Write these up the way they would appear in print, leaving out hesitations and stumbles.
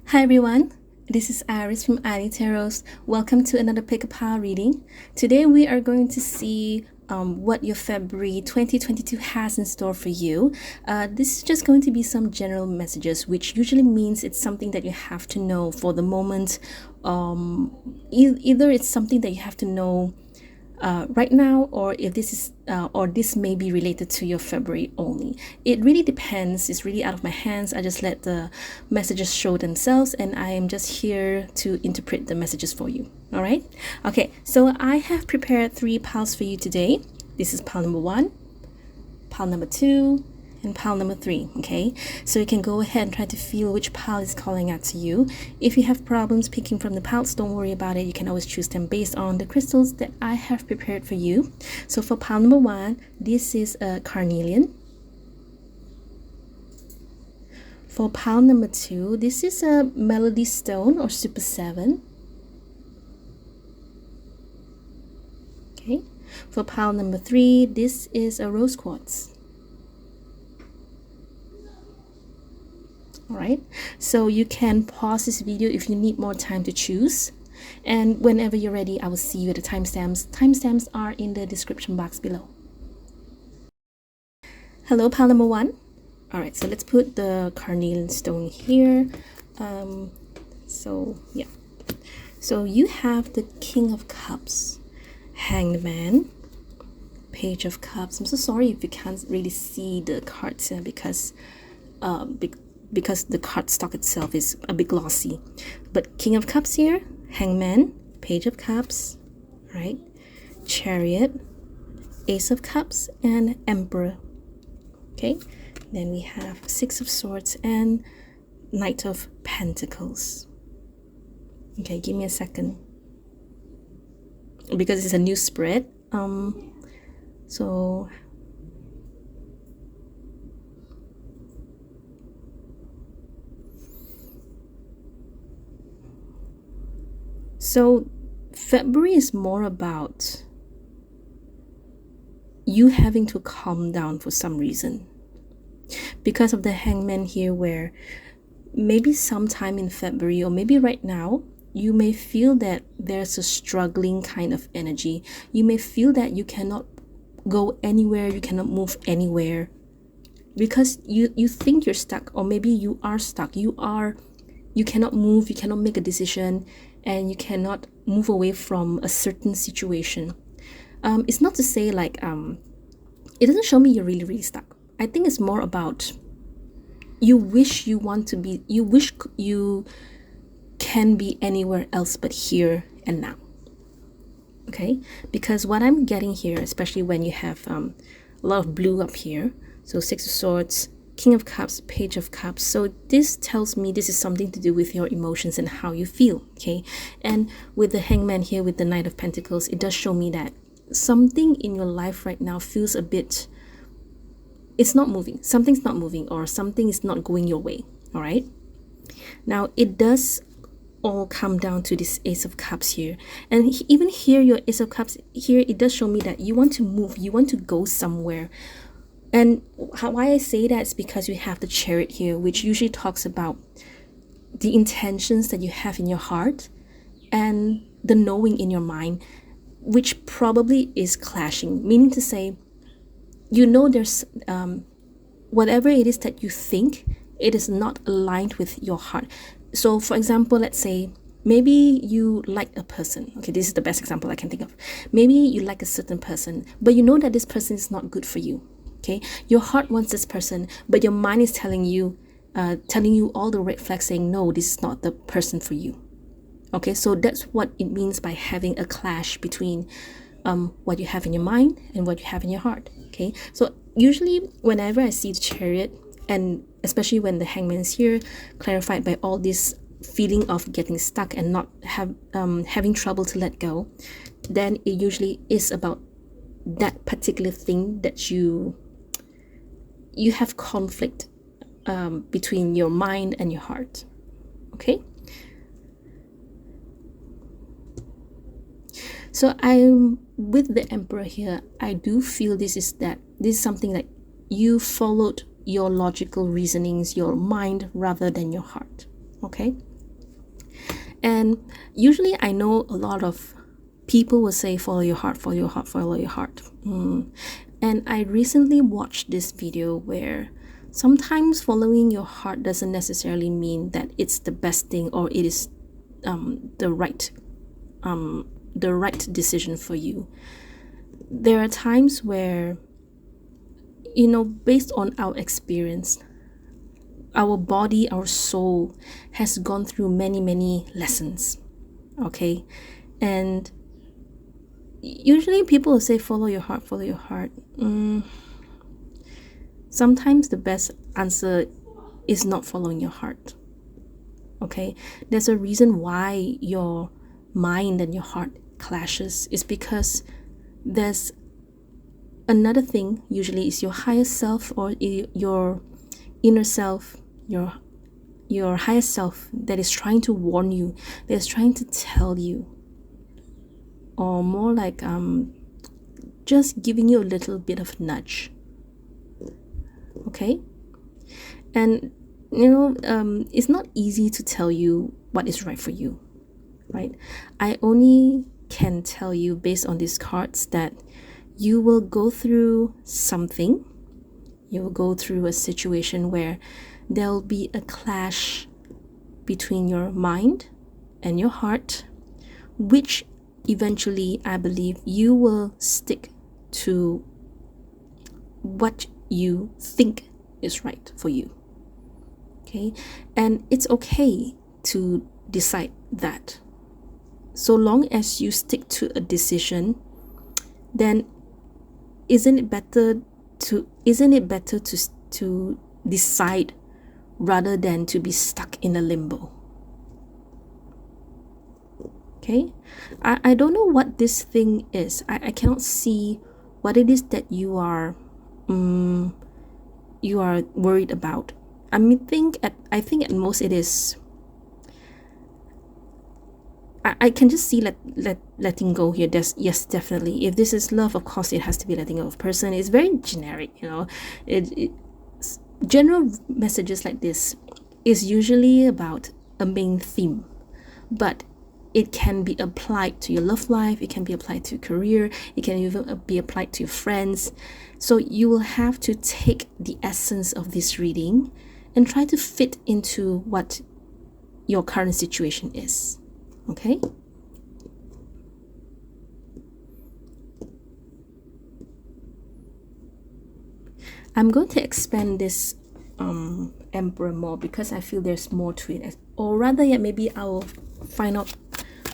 Hi everyone, this is Iris from ilee Tarot. Welcome to another pick a pile reading. Today we are going to see what your February 2022 has in store for you. This is just going to be some general messages, which usually means it's something that you have to know for the moment. Either it's something that you have to know right now, or if this is or this may be related to your February only. It really depends. It's really out of my hands. I just let the messages show themselves, and I am just here to interpret the messages for you. All right, okay, so I have prepared 3 piles for you today. This is pile number 1, pile number 2, and pile number 3. Okay, so you can go ahead and try to feel which pile is calling out to you. If you have problems picking from the piles, don't worry about it. You can always choose them based on the crystals that I have prepared for you. So for pile number 1, this is a carnelian. For pile number 2, this is a melody stone or super 7. Okay, for pile number 3, this is a rose quartz. Alright, so you can pause this video if you need more time to choose, and whenever you're ready I will see you at the timestamps. Timestamps are in the description box below. Hello pile number 1. Alright, so let's put the carnelian stone here. So you have the King of Cups, Hanged Man, Page of Cups. I'm so sorry if you can't really see the cards here because the cardstock itself is a bit glossy. But King of Cups here, Hangman, Page of Cups, right? Chariot, Ace of Cups, and Emperor. Okay, then we have 6 of Swords and Knight of Pentacles. Okay, give me a second because it's a new spread. So February is more about you having to calm down for some reason because of the Hangman here, where maybe sometime in February or maybe right now you may feel that there's a struggling kind of energy. You may feel that you cannot go anywhere, you cannot move anywhere because you think you're stuck, or maybe you are stuck. You cannot move, you cannot make a decision, and you cannot move away from a certain situation. It's not to say like it doesn't show me you're really stuck. I think it's more about you wish you can be anywhere else but here and now. Okay, because what I'm getting here, especially when you have a lot of blue up here, so 6 of Swords, King of Cups, Page of Cups. So this tells me this is something to do with your emotions and how you feel. Okay, and with the Hangman here with the Knight of Pentacles, it does show me that something in your life right now feels a bit, it's not moving. Something's not moving, or something is not going your way. All right, now it does all come down to this Ace of Cups here, and even here your Ace of Cups here, it does show me that you want to move, you want to go somewhere. And why I say that is because we have the Chariot here, which usually talks about the intentions that you have in your heart and the knowing in your mind, which probably is clashing, meaning to say, you know, there's whatever it is that you think, it is not aligned with your heart. So for example, let's say maybe you like a person. Okay, this is the best example I can think of. Maybe you like a certain person, but you know that this person is not good for you. Okay, your heart wants this person, but your mind is telling you all the red flags, saying no, this is not the person for you. Okay, so that's what it means by having a clash between what you have in your mind and what you have in your heart. Okay, so usually whenever I see the Chariot, and especially when the Hangman is here, clarified by all this feeling of getting stuck and not having trouble to let go, then it usually is about that particular thing that you have conflict between your mind and your heart. Okay, so I'm with the Emperor here. I do feel this is something that you followed your logical reasonings, your mind rather than your heart. Okay, And usually I know a lot of people will say, follow your heart, follow your heart, follow your heart. And I recently watched this video where sometimes following your heart doesn't necessarily mean that it's the best thing or it is the right decision for you. There are times where, based on our experience, our body, our soul has gone through many, many lessons. Okay? And usually people will say, follow your heart, follow your heart. Sometimes the best answer is not following your heart. Okay? There's a reason why your mind and your heart clashes. It's because there's another thing, usually is your higher self or your inner self, your higher self that is trying to warn you, that is trying to tell you, or more like just giving you a little bit of nudge. Okay? And it's not easy to tell you what is right for you, right? I only can tell you based on these cards that you will go through something. You will go through a situation where there'll be a clash between your mind and your heart, which eventually I believe you will stick to what you think is right for you. Okay? And it's okay to decide that. So long as you stick to a decision, then isn't it better to decide rather than to be stuck in a limbo? Okay? I don't know what this thing is. I cannot see what it is that you are worried about. I think at most it is, I can just see letting go here. Yes, definitely. If this is love, of course it has to be letting go of person. It's very generic, general messages like this is usually about a main theme, but it can be applied to your love life, it can be applied to your career, it can even be applied to your friends. So you will have to take the essence of this reading and try to fit into what your current situation is. Okay? I'm going to expand this Emperor more because I feel there's more to it. Or rather, yeah, maybe I'll find out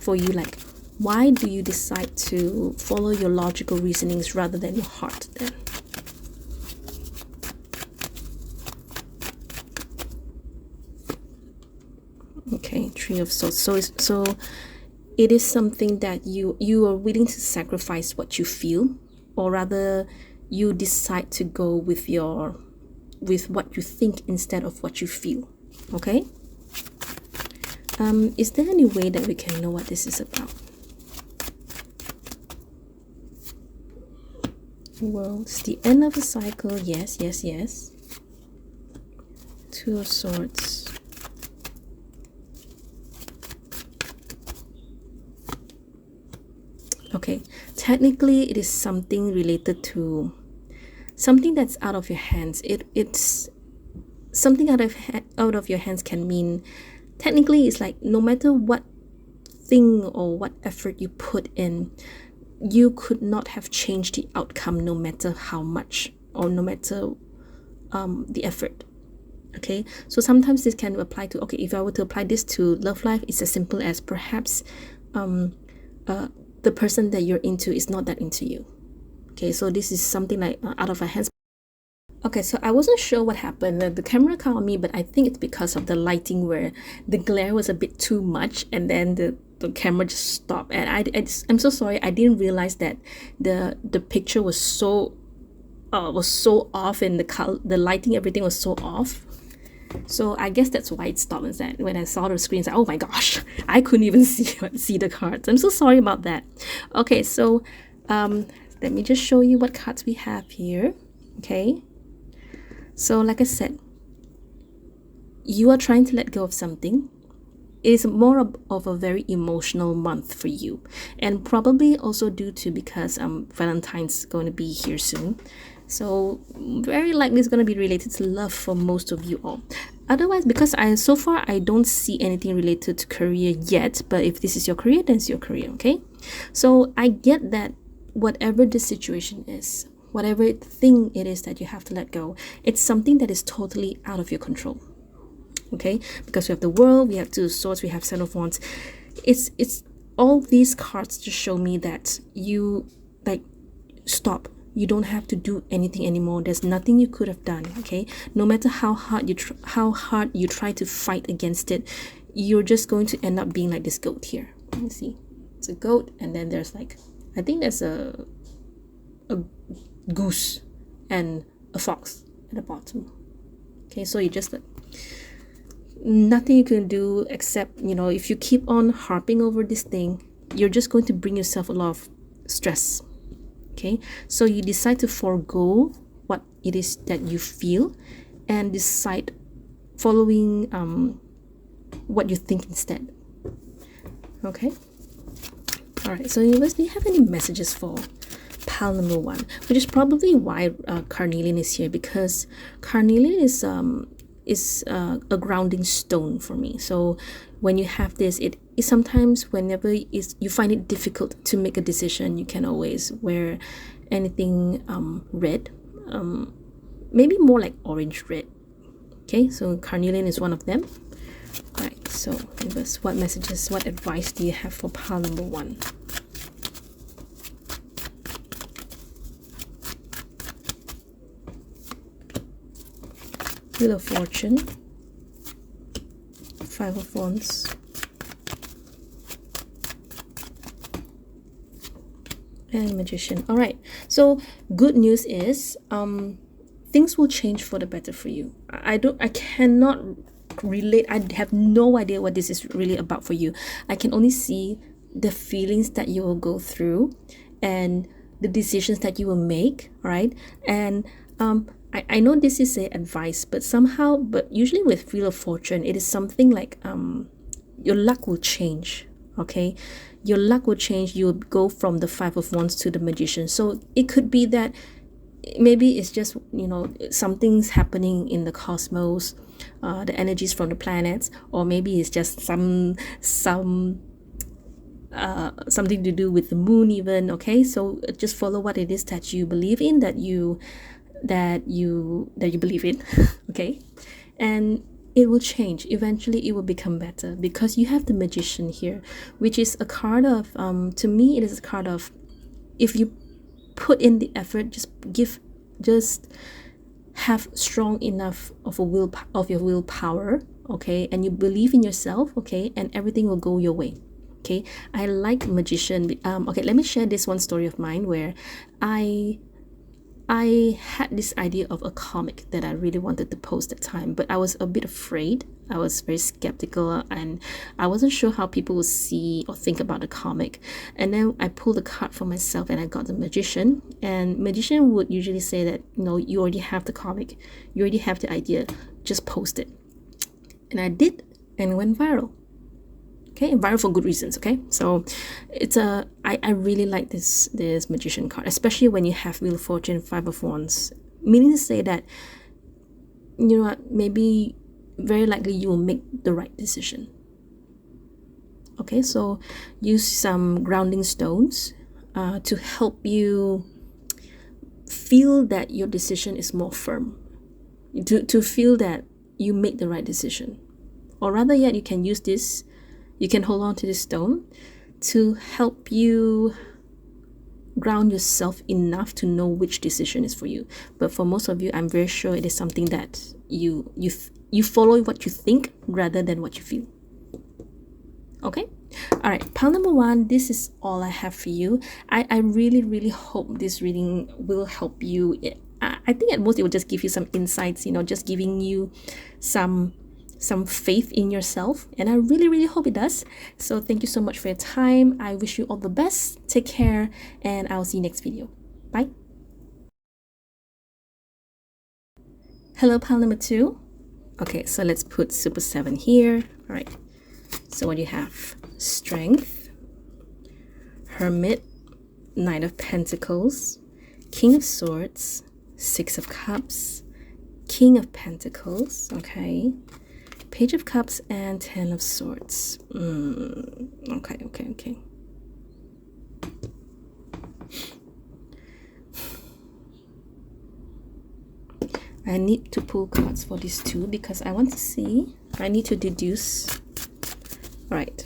for you, like, why do you decide to follow your logical reasonings rather than your heart then? Okay, Three of Swords. So it is something that you are willing to sacrifice what you feel, or rather you decide to go with what you think instead of what you feel. Okay? Is there any way that we can know what this is about? Well, it's the end of a cycle. Yes. Two of Swords. Okay, technically it is something related to something that's out of your hands. It's something out of your hands can mean, technically it's like no matter what thing or what effort you put in, you could not have changed the outcome no matter how much or no matter the effort. Okay, so sometimes this can apply to, okay, if I were to apply this to love life, it's as simple as perhaps the person that you're into is not that into you. Okay, so this is something like out of our hands. Okay, so I wasn't sure what happened. The camera caught me, but I think it's because of the lighting where the glare was a bit too much and then the camera just stopped. And I'm so sorry, I didn't realize that the picture was so off and the lighting, everything was so off. So I guess that's why it stopped. Is that when I saw the screen, I was like, oh my gosh, I couldn't even see the cards. I'm so sorry about that. Okay, so let me just show you what cards we have here. Okay, so like I said, you are trying to let go of something. is more of a very emotional month for you, and probably also due to because Valentine's going to be here soon. So very likely it's going to be related to love for most of you all. Otherwise, because so far I don't see anything related to career yet, but if this is your career, then it's your career. Okay, so I get that whatever the situation is, whatever thing it is that you have to let go, it's something that is totally out of your control. Okay, because we have the world, we have two swords, we have Seven of Wands. It's all these cards to show me that you like stop. You don't have to do anything anymore. There's nothing you could have done. Okay, no matter how hard you try to fight against it, you're just going to end up being like this goat here. Let me see, it's a goat, and then there's like, I think there's a goose and a fox at the bottom. Okay, so you just like, nothing you can do except, you know, if you keep on harping over this thing, you're just going to bring yourself a lot of stress. Okay, so you decide to forego what it is that you feel and decide following what you think instead. Okay, all right, so universe, do you have any messages for pile number 1, which is probably why carnelian is here, because carnelian is a grounding stone for me. So when you have this, it is sometimes whenever you find it difficult to make a decision, you can always wear anything red, maybe more like orange red. Okay, so carnelian is one of them. All right, so universe, what messages, what advice do you have for pile number 1? Wheel of Fortune, 5 of Wands, and Magician. All right, so good news is things will change for the better for you. I cannot relate. I have no idea what this is really about for you. I can only see the feelings that you will go through and the decisions that you will make. All right, and I know this is a advice, but usually with Wheel of Fortune, it is something like your luck will change. Okay, your luck will change. You'll go from the 5 of Wands to the Magician. So it could be that maybe it's just, you know, something's happening in the cosmos, the energies from the planets, or maybe it's just something to do with the moon even. Okay, so just follow what it is that you believe in, that you believe in. Okay, and it will change. Eventually it will become better because you have the Magician here, which is a card of to me it is a card of, if you put in the effort, just have strong enough of your willpower, okay, and you believe in yourself, okay, and everything will go your way. Okay, I like Magician. Okay, let me share this one story of mine where I had this idea of a comic that I really wanted to post at the time, but I was a bit afraid. I was very skeptical and I wasn't sure how people would see or think about the comic. And then I pulled a card for myself and I got the Magician. And Magician would usually say that, you know, you already have the comic, you already have the idea, just post it. And I did, and it went viral. Okay, viral for good reasons. Okay, so it's I really like this Magician card, especially when you have Wheel of Fortune, 5 of Wands, meaning to say that, you know what, maybe very likely you will make the right decision. Okay, so use some grounding stones to help you feel that your decision is more firm, to feel that you make the right decision. Or rather yet, you can use this, you can hold on to this stone to help you ground yourself enough to know which decision is for you. But for most of you, I'm very sure it is something that you follow what you think rather than what you feel. Okay, all right, pile number 1, this is all I have for you. I really hope this reading will help you. I think at most it will just give you some insights, you know, just giving you some faith in yourself, and I really hope it does. So thank you so much for your time. I wish you all the best. Take care, and I'll see you next video. Bye. Hello, pile number 2. Okay, so let's put Super 7 here. All right, So what do you have? Strength, Hermit, Knight of Pentacles, King of Swords, Six of Cups, King of Pentacles, okay, Page of Cups, and Ten of Swords. Okay. I need to pull cards for these two because I want to see. I need to deduce. All right.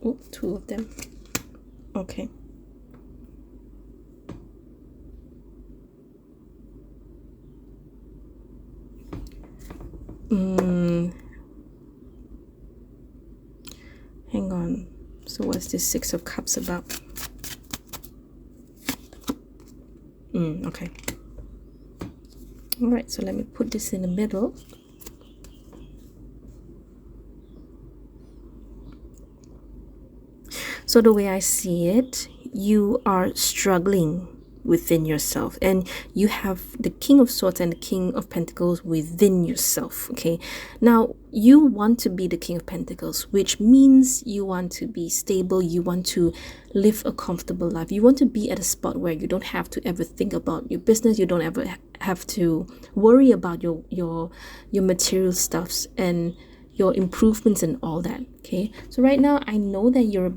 Oh, two of them. Okay. Hang on. So what's this Six of Cups about? Okay. All right, so let me put this in the middle. So the way I see it, you are struggling within yourself, and you have the King of Swords and the King of Pentacles within yourself. Okay, now you want to be the King of Pentacles, which means you want to be stable, you want to live a comfortable life, you want to be at a spot where you don't have to ever think about your business, you don't ever have to worry about your material stuffs and your improvements and all that. Okay, so right now I know that you're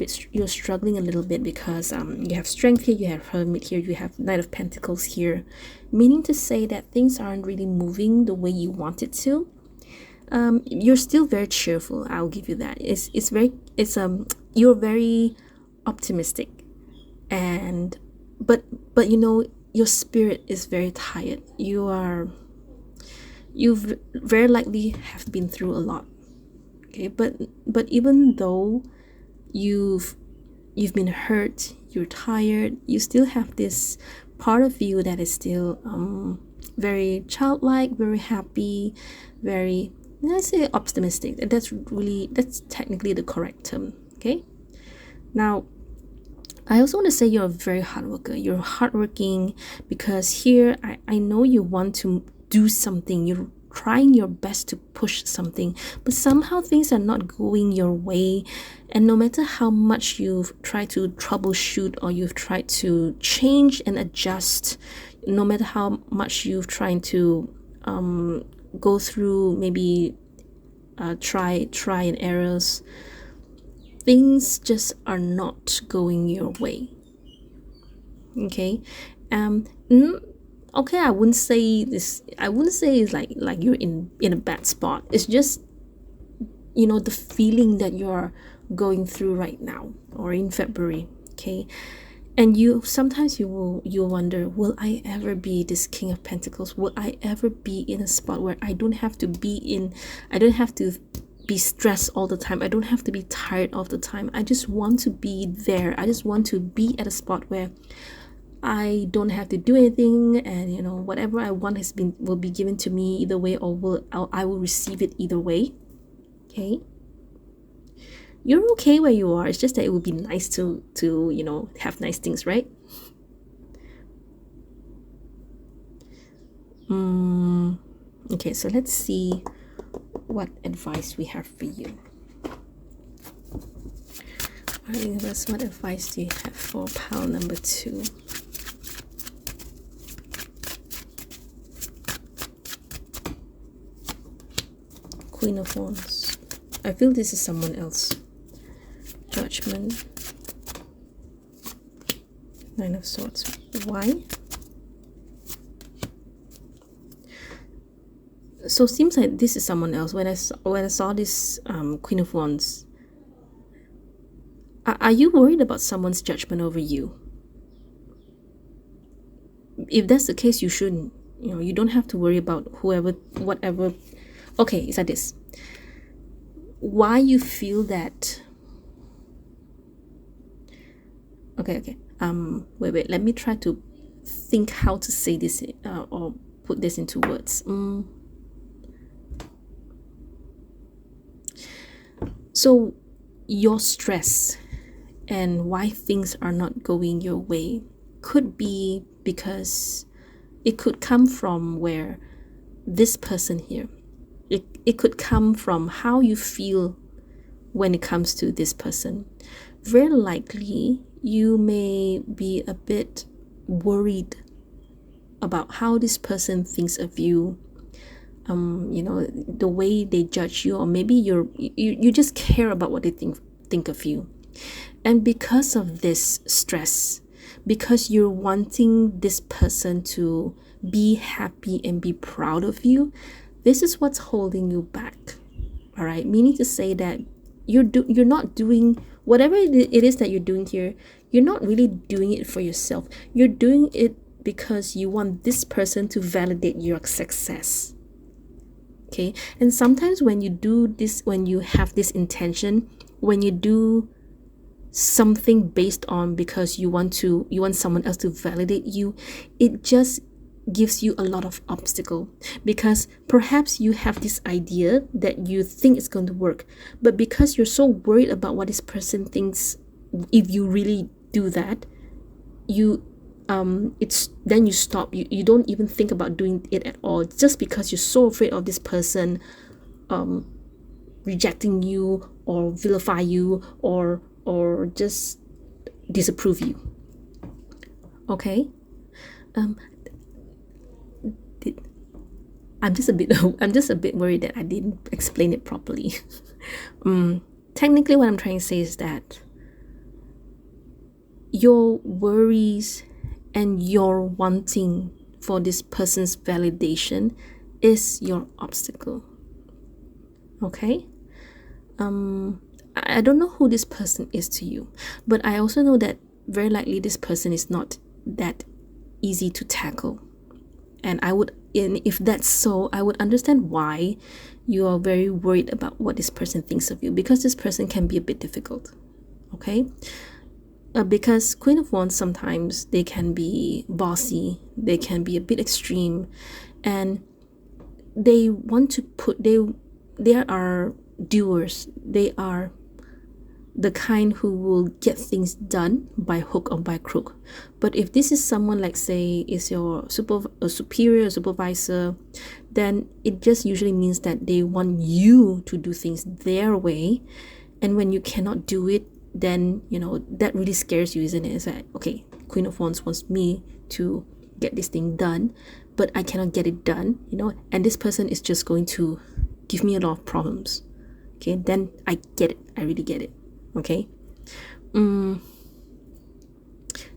struggling a little bit because you have Strength here, you have Hermit here, you have Knight of Pentacles here, meaning to say that things aren't really moving the way you want it to. You're still very cheerful, I'll give you that. You're very optimistic, and but you know, your spirit is very tired. You've very likely have been through a lot. Okay, but even though you've been hurt, you're tired, you still have this part of you that is still very childlike, very happy, very, let's say, optimistic. That's technically the correct term. Okay, now I also want to say you're a very hard worker. You're hardworking because here I know you want to do something. You're trying your best to push something, but somehow things are not going your way. And no matter how much you've tried to troubleshoot or you've tried to change and adjust, no matter how much you've tried to go through maybe try and errors, things just are not going your way. Okay, okay, I wouldn't say it's like you're in a bad spot. It's just, you know, the feeling that you're going through right now or in February. Okay, and sometimes you'll wonder, will I ever be this King of Pentacles? Will I ever be in a spot where I don't have to be stressed all the time, I don't have to be tired all the time, I just want to be there, I just want to be at a spot where I don't have to do anything, and you know, whatever I want will be given to me either way, or I will receive it either way. Okay, you're okay where you are. It's just that it would be nice to you know, have nice things, right? Okay, so let's see what advice we have for you. What advice do you have for pile number 2? Queen of Wands. I feel this is someone else. Judgment. Nine of Swords. Why? So it seems like this is someone else. When I saw this Queen of Wands, are you worried about someone's judgment over you? If that's the case, you shouldn't. You know, you don't have to worry about whatever. Okay, it's like this. Why you feel that? Okay. Wait. Let me try to think how to say this or put this into words. So your stress and why things are not going your way could be because it could come from where this person here, it could come from how you feel when it comes to this person. Very likely you may be a bit worried about how this person thinks of you, the way they judge you, or maybe you just care about what they think of you. And because of this stress, because you're wanting this person to be happy and be proud of you, this is what's holding you back. All right, meaning to say that you're not doing whatever it is that you're doing here. You're not really doing it for yourself. You're doing it because you want this person to validate your success. Okay, and sometimes when you do this, when you have this intention, when you do something based on because you want someone else to validate you, it just gives you a lot of obstacle, because perhaps you have this idea that you think it's going to work, but because you're so worried about what this person thinks if you really do that, you stop. You don't even think about doing it at all, just because you're so afraid of this person rejecting you or vilify you or just disapprove you. Okay, I'm just a bit worried that I didn't explain it properly. Technically what I'm trying to say is that your worries and your wanting for this person's validation is your obstacle. Okay? I don't know who this person is to you, but I also know that very likely this person is not that easy to tackle. And if that's so, I would understand why you are very worried about what this person thinks of you, because this person can be a bit difficult. Okay? Because Queen of Wands, sometimes they can be bossy, they can be a bit extreme, and they want to they are doers. They are the kind who will get things done by hook or by crook. But if this is someone like, say, is your superior, supervisor, then it just usually means that they want you to do things their way, and when you cannot do it, then that really scares you, isn't it? It's like, okay, Queen of Wands wants me to get this thing done, but I cannot get it done, and this person is just going to give me a lot of problems. Okay, then I get it. I really get it. Okay,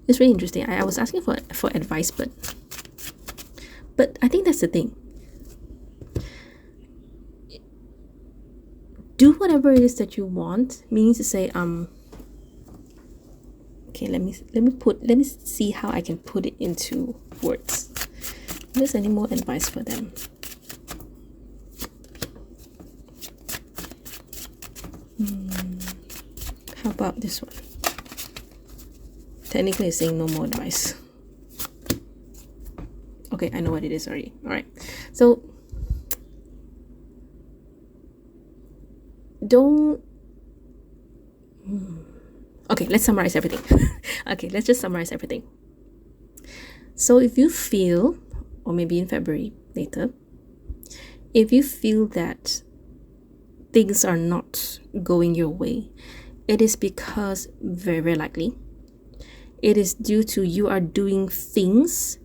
it's really interesting. I was asking for advice, but I think that's the thing. Do whatever it is that you want, meaning to say, okay, let me see how I can put it into words. If there's any more advice for them. How about this one? Technically it's saying no more advice. Okay, I know what it is already. All right, so don't okay, let's summarize everything. Okay, let's just summarize everything. So if you feel, or maybe in February later, if you feel that things are not going your way, it is because, very, very likely, it is due to you are doing things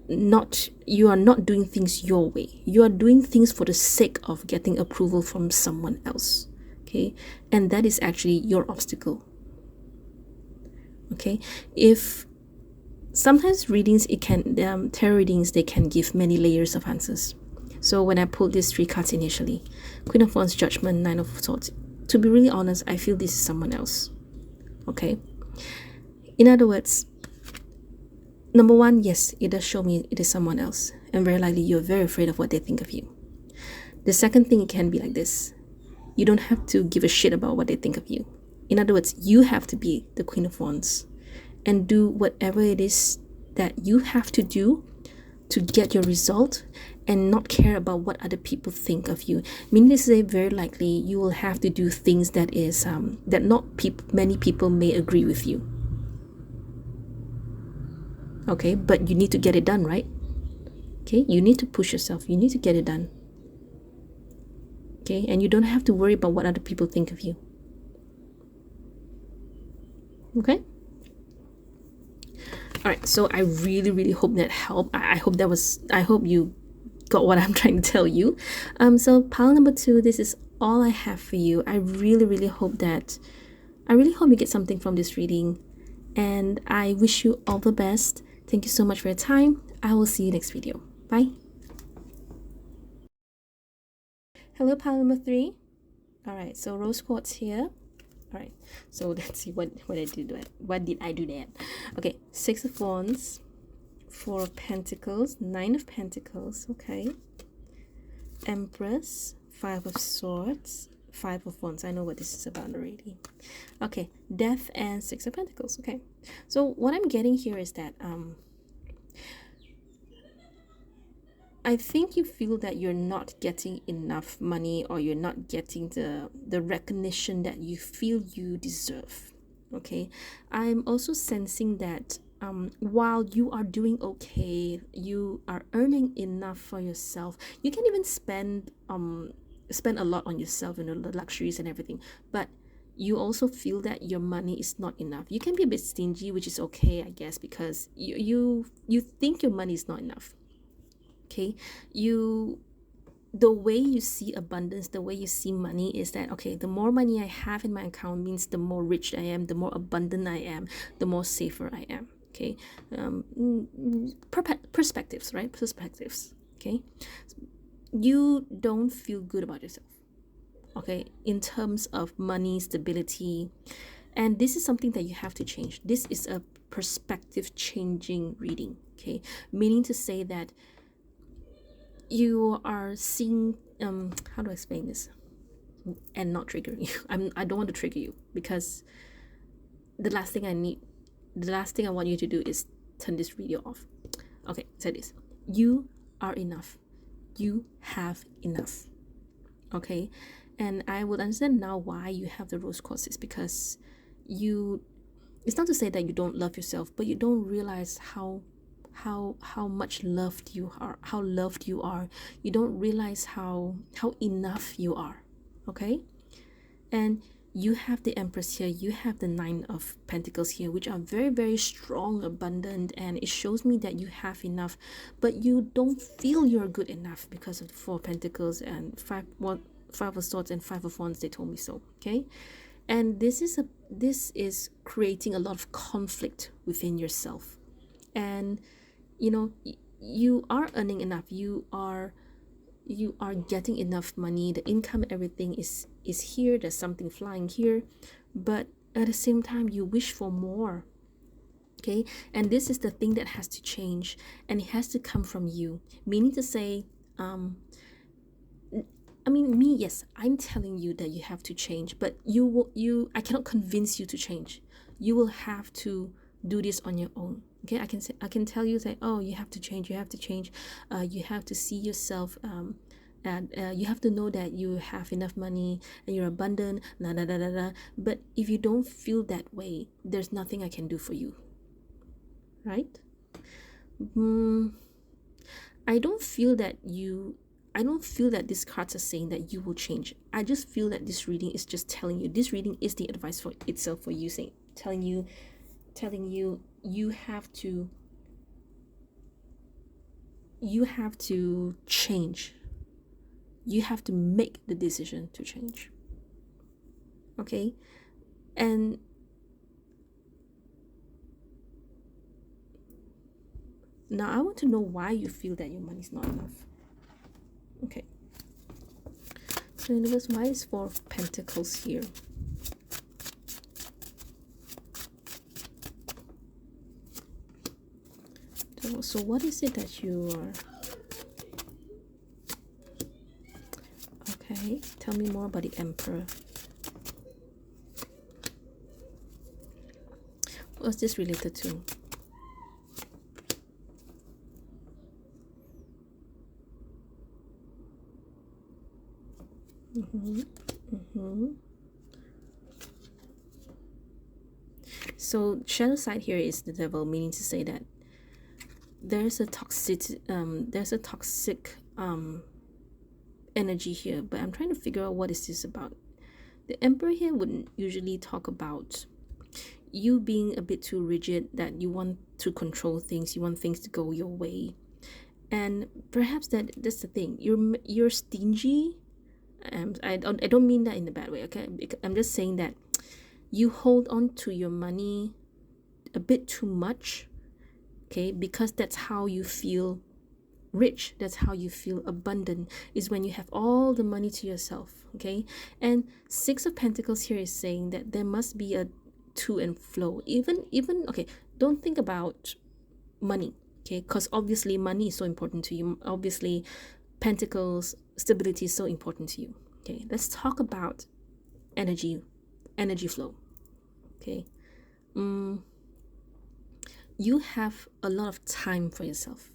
you are not doing things your way. You are doing things for the sake of getting approval from someone else. Okay, and that is actually your obstacle. Okay, if sometimes readings, tarot readings, they can give many layers of answers. So when I pulled these 3 cards initially, Queen of Wands, Judgment, 9 of Swords, to be really honest, I feel this is someone else. Okay, in other words, number 1, yes, it does show me it is someone else, and very likely you're very afraid of what they think of you. The second thing, it can be like this: you don't have to give a shit about what they think of you. In other words, you have to be the Queen of Wands and do whatever it is that you have to do to get your result, and not care about what other people think of you. Meaning to say, very likely you will have to do things that is that not many people may agree with you. Okay, but you need to get it done, right? Okay, you need to push yourself. You need to get it done. Okay, and you don't have to worry about what other people think of you. Okay. All right, so I really hope that helped. I hope you got what I'm trying to tell you. So pile number 2, this is all I have for you. I really hope you get something from this reading, and I wish you all the best. Thank you so much for your time. I will see you next video. Bye. Hello, pile number 3. All right, so rose quartz here. All right, so let's see what I did. What did I do there? Okay, 6 of Wands, 4 of Pentacles, 9 of Pentacles. Okay, Empress, 5 of Swords, 5 of Wands. I know what this is about already. Okay, Death and 6 of Pentacles. Okay, so what I'm getting here is that I think you feel that you're not getting enough money, or you're not getting the recognition that you feel you deserve. Okay, I'm also sensing that while you are doing okay, you are earning enough for yourself. You can even spend a lot on yourself, the luxuries and everything, but you also feel that your money is not enough. You can be a bit stingy, which is okay, I guess, because you think your money is not enough. Okay, the way you see abundance, the way you see money is that, okay, the more money I have in my account means the more rich I am, the more abundant I am, the more safer I am. Okay, perspectives, right? Perspectives. Okay, you don't feel good about yourself, okay, in terms of money, stability, and this is something that you have to change. This is a perspective changing reading. Okay, meaning to say that you are seeing how do I explain this and not triggering you? I don't want to trigger you, because the last thing I want you to do is turn this video off. Okay, say this: you are enough. You have enough. Okay, and I would understand now why you have the rose quartz, is because it's not to say that you don't love yourself, but you don't realize how much loved you are, how loved you are. You don't realize how enough you are. Okay, and you have the Empress here, you have the 9 of Pentacles here, which are very strong, abundant, and it shows me that you have enough, but you don't feel you're good enough because of the 4 of Pentacles and 5 of Swords and 5 of Wands. They told me so. Okay, and this is creating a lot of conflict within yourself. And you are earning enough, you are getting enough money, the income, everything is here, there's something flying here, but at the same time you wish for more. Okay, and this is the thing that has to change, and it has to come from you. Meaning to say, yes, I'm telling you that you have to change, but I cannot convince you to change. You will have to do this on your own. Okay, I can tell you that, oh, you have to change, you have to see yourself, and you have to know that you have enough money and you're abundant, but if you don't feel that way, there's nothing I can do for you, right? I don't feel that these cards are saying that you will change. I just feel that this reading is just telling you, this reading is the advice for itself for you, telling you you have to change. You have to make the decision to change. Okay, and now I want to know why you feel that your money is not enough. Okay, so universe, why is 4 of Pentacles here? So what is it that you are? Okay, tell me more about the Emperor. What's this related to? So shadow side here is the devil, meaning to say that there's a toxic energy here, but I'm trying to figure out what is this about. The Emperor here wouldn't usually talk about you being a bit too rigid, that you want to control things, you want things to go your way. And perhaps that's the thing. You're stingy. I don't mean that in a bad way, okay? I'm just saying that you hold on to your money a bit too much, okay? Because that's how you feel rich, that's how you feel abundant, is when you have all the money to yourself, okay? And Six of Pentacles here is saying that there must be a to and flow. Even okay, don't think about money, okay? Because obviously money is so important to you. Obviously Pentacles stability is so important to you. Okay, let's talk about energy flow. Okay, you have a lot of time for yourself.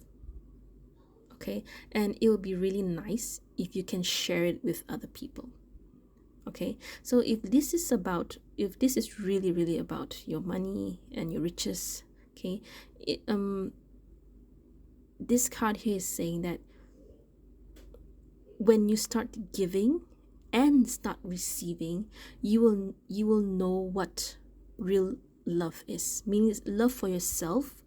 Okay, and it will be really nice if you can share it with other people. Okay, so if this is really about your money and your riches, okay, this card here is saying that when you start giving and start receiving, you will know what real love is. Meaning love for yourself,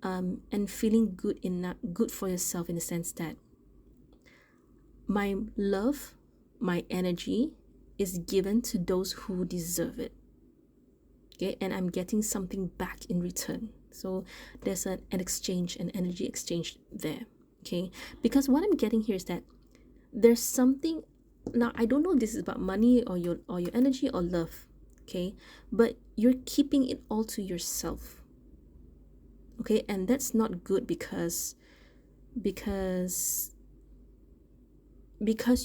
and feeling good for yourself, in the sense that my love, my energy is given to those who deserve it. Okay, and I'm getting something back in return. So there's an exchange, an energy exchange there. Okay, because what I'm getting here is that there's something. Now I don't know if this is about money or your energy or love, okay, but you're keeping it all to yourself, okay, and that's not good, because because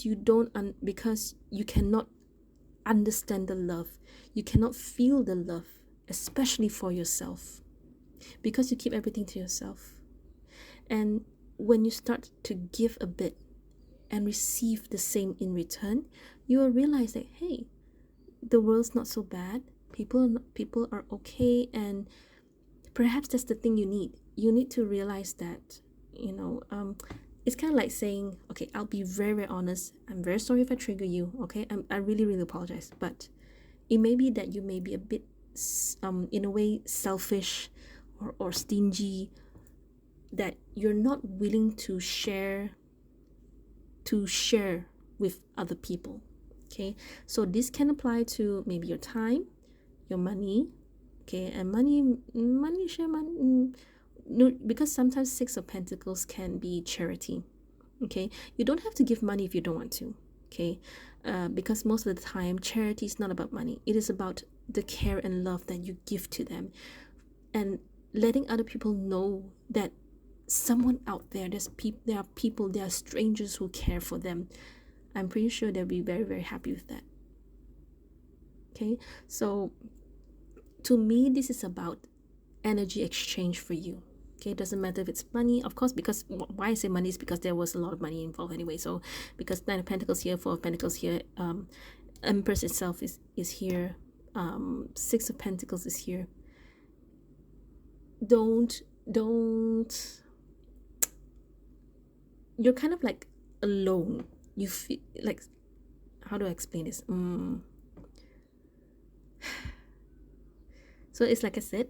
you cannot understand the love, you cannot feel the love, especially for yourself, because you keep everything to yourself. And when you start to give a bit and receive the same in return, you will realize that, hey, the world's not so bad, people are okay. And perhaps that's the thing you need to realize that, it's kind of like saying, okay, I'll be very, very honest, I'm very sorry if I trigger you, okay, I really, really apologize, but it may be that you may be a bit in a way selfish or stingy, that you're not willing to share with other people. Okay, so this can apply to maybe your time, your money, okay, and share money. No, because sometimes Six of Pentacles can be charity. Okay, you don't have to give money if you don't want to. Okay, because most of the time charity is not about money, it is about the care and love that you give to them, and letting other people know that someone out there, there are people, there are strangers who care for them. I'm pretty sure they'll be very, very happy with that. Okay, so to me, this is about energy exchange for you. Okay, it doesn't matter if it's money, of course, because why I say money is because there was a lot of money involved anyway. So because Nine of Pentacles here, Four of Pentacles here, Empress itself is here, Six of Pentacles is here. Don't you're kind of like alone. You feel like, how do I explain this? So it's like I said,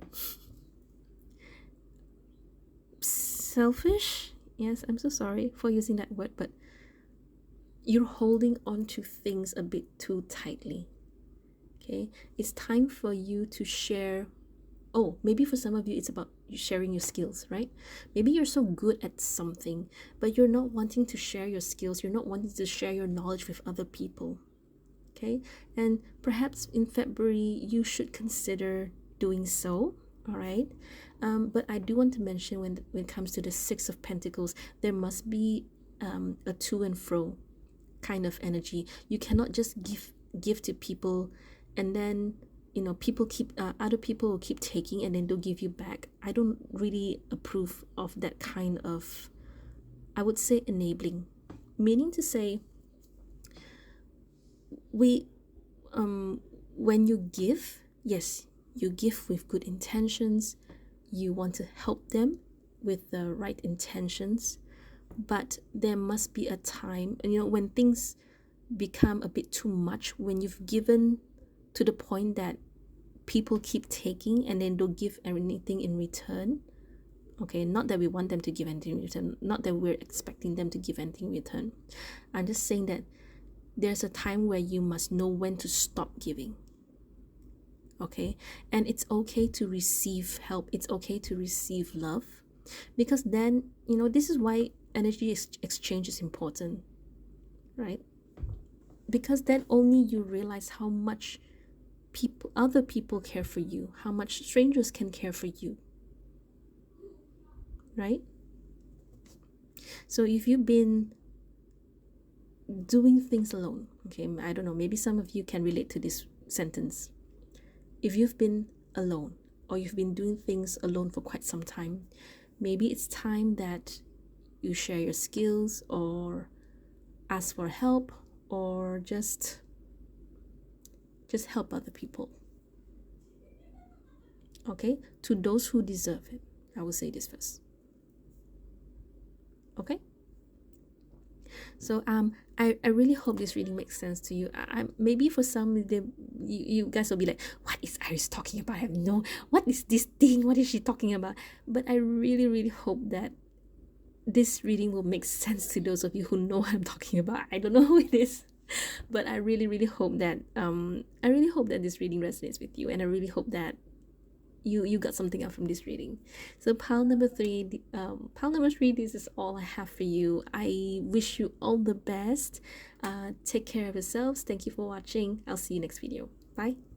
selfish. Yes, I'm so sorry for using that word, but you're holding on to things a bit too tightly. Okay, it's time for you to share. Oh, maybe for some of you it's about you sharing your skills, right? Maybe you're so good at something, but you're not wanting to share your skills, you're not wanting to share your knowledge with other people. Okay, and perhaps in February you should consider doing so. All right, but I do want to mention, when it comes to the Six of Pentacles, there must be a to and fro kind of energy. You cannot just give to people, and then people keep other people will keep taking, and then they'll give you back. I don't really approve of that kind of, I would say, enabling. Meaning to say, when you give, yes, you give with good intentions, you want to help them with the right intentions, but there must be a time, and when things become a bit too much, when you've given to the point that people keep taking and then don't give anything in return. Okay, not that we want them to give anything in return, not that we're expecting them to give anything in return. I'm just saying that there's a time where you must know when to stop giving. Okay, and it's okay to receive help, it's okay to receive love, because then this is why energy exchange is important, right? Because then only you realize how much other people care for you, how much strangers can care for you, right? So if you've been doing things alone, okay, I don't know, maybe some of you can relate to this sentence. If you've been alone, or you've been doing things alone for quite some time, maybe it's time that you share your skills, or ask for help, or just help other people. Okay, to those who deserve it, I will say this first. Okay, so I really hope this reading makes sense to you. Maybe for some you guys will be like, what is Iris talking about? I have no, what is this thing, what is she talking about? But I really hope that this reading will make sense to those of you who know what I'm talking about. I don't know who it is, but I really hope that this reading resonates with you, and I really hope that you got something out from this reading. So pile number 3, this is all I have for you. I wish you all the best. Take care of yourselves. Thank you for watching. I'll see you next video. Bye.